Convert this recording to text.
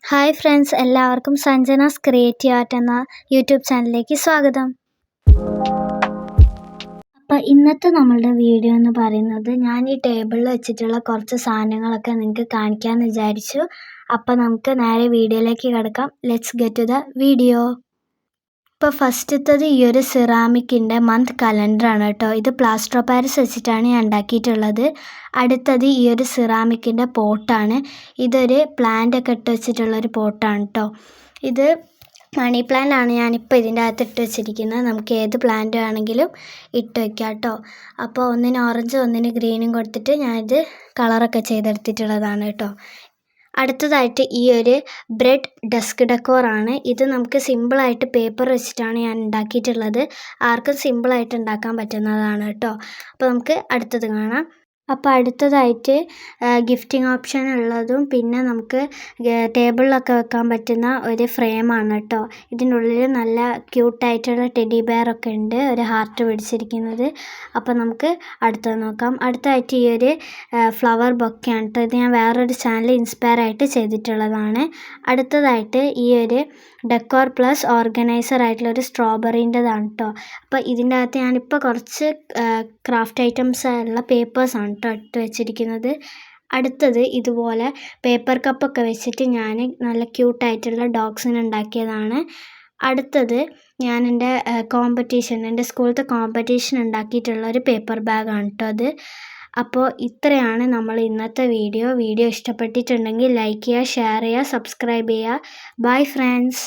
Hi friends, എല്ലാവർക്കും സഞ്ജനാസ് creative art എന്ന YouTube ചാനലിലേക്ക് സ്വാഗതം. അപ്പോൾ ഇന്നത്തെ നമ്മളുടെ വീഡിയോ എന്ന് പറയുന്നത് ഞാൻ ഈ ടേബിളിൽ വെച്ചിട്ടുള്ള കുറച്ച് സാധനങ്ങളൊക്കെ നിങ്ങൾക്ക് കാണിക്കാമെന്ന് വിചാരിച്ചു. അപ്പോൾ നമുക്ക് നേരെ വീഡിയോയിലേക്ക് കിടക്കാം. Let's get to the video. ഇപ്പോൾ ഫസ്റ്റത്തത് ഈ ഒരു സിറാമിക്കിൻ്റെ മന്ത് കലണ്ടറാണ് കേട്ടോ. ഇത് പ്ലാസ്റ്റർ ഓഫ് പാരീസ് വെച്ചിട്ടാണ് ഞാൻ ഉണ്ടാക്കിയിട്ടുള്ളത്. അടുത്തത് ഈ ഒരു സിറാമിക്കിൻ്റെ പോട്ടാണ്. ഇതൊരു പ്ലാന്റ് ഒക്കെ ഇട്ട് വെച്ചിട്ടുള്ളൊരു പോട്ടാണ് കേട്ടോ. ഇത് മണി പ്ലാന്റ് ആണ് ഞാനിപ്പോൾ ഇതിൻ്റെ അകത്ത് ഇട്ട് വെച്ചിരിക്കുന്നത്. നമുക്ക് ഏത് പ്ലാന്റ് ആണെങ്കിലും ഇട്ട് വയ്ക്കാം കേട്ടോ. അപ്പോൾ ഒന്നിന് ഓറഞ്ചും ഒന്നിന് ഗ്രീനും കൊടുത്തിട്ട് ഞാനിത് കളറൊക്കെ ചെയ്തെടുത്തിട്ടുള്ളതാണ് കേട്ടോ. അടുത്തതായിട്ട് ഈ ഒരു ബ്രെഡ് ഡെസ്ക് ഡെക്കോറാണ്. ഇത് നമുക്ക് സിമ്പിളായിട്ട് പേപ്പർ വെച്ചിട്ടാണ് ഞാൻ ഉണ്ടാക്കിയിട്ടുള്ളത്. ആർക്കും സിമ്പിളായിട്ട് ഉണ്ടാക്കാൻ പറ്റുന്നതാണ് കേട്ടോ. അപ്പോൾ നമുക്ക് അടുത്തത് കാണാം. അപ്പോൾ അടുത്തതായിട്ട് ഗിഫ്റ്റിംഗ് ഓപ്ഷൻ ഉള്ളതും പിന്നെ നമുക്ക് ടേബിളിലൊക്കെ വെക്കാൻ പറ്റുന്ന ഒരു ഫ്രെയിമാണ് കേട്ടോ. ഇതിൻ്റെ ഉള്ളിൽ നല്ല ക്യൂട്ടായിട്ടുള്ള ടെഡി ബെയറൊക്കെ ഉണ്ട്, ഒരു ഹാർട്ട് പിടിച്ചിരിക്കുന്നത്. അപ്പോൾ നമുക്ക് അടുത്തത് നോക്കാം. അടുത്തതായിട്ട് ഈ ഒരു ഫ്ലവർ ബൊക്കെയാണ് കേട്ടോ. ഇത് ഞാൻ വേറൊരു ചാനൽ ഇൻസ്പയർ ആയിട്ട് ചെയ്തിട്ടുള്ളതാണ്. അടുത്തതായിട്ട് ഈ ഒരു ഡെക്കോർ പ്ലസ് ഓർഗനൈസർ ആയിട്ടുള്ള ഒരു സ്ട്രോബെറീൻ്റെതാണ് കേട്ടോ. അപ്പോൾ ഇതിൻ്റെ അകത്ത് ഞാനിപ്പോൾ കുറച്ച് ക്രാഫ്റ്റ് ഐറ്റംസ് ഉള്ള പേപ്പേഴ്സാണ് കേട്ടോ ഇട്ട് വെച്ചിരിക്കുന്നത്. അടുത്തത് ഇതുപോലെ പേപ്പർ കപ്പൊക്കെ വെച്ചിട്ട് ഞാൻ നല്ല ക്യൂട്ടായിട്ടുള്ള ഡോഗ്സിന് ഉണ്ടാക്കിയതാണ്. അടുത്തത് ഞാൻ എൻ്റെ സ്കൂളത്തെ കോമ്പറ്റീഷൻ ഉണ്ടാക്കിയിട്ടുള്ള ഒരു പേപ്പർ ബാഗാണ് കേട്ടോ അത്. അപ്പോൾ ഇത്രയാണ് നമ്മൾ ഇന്നത്തെ വീഡിയോ ഇഷ്ടപ്പെട്ടിട്ടുണ്ടെങ്കിൽ ലൈക്ക് ചെയ്യുക, ഷെയർ ചെയ്യുക, സബ്സ്ക്രൈബ് ചെയ്യുക. Bye friends.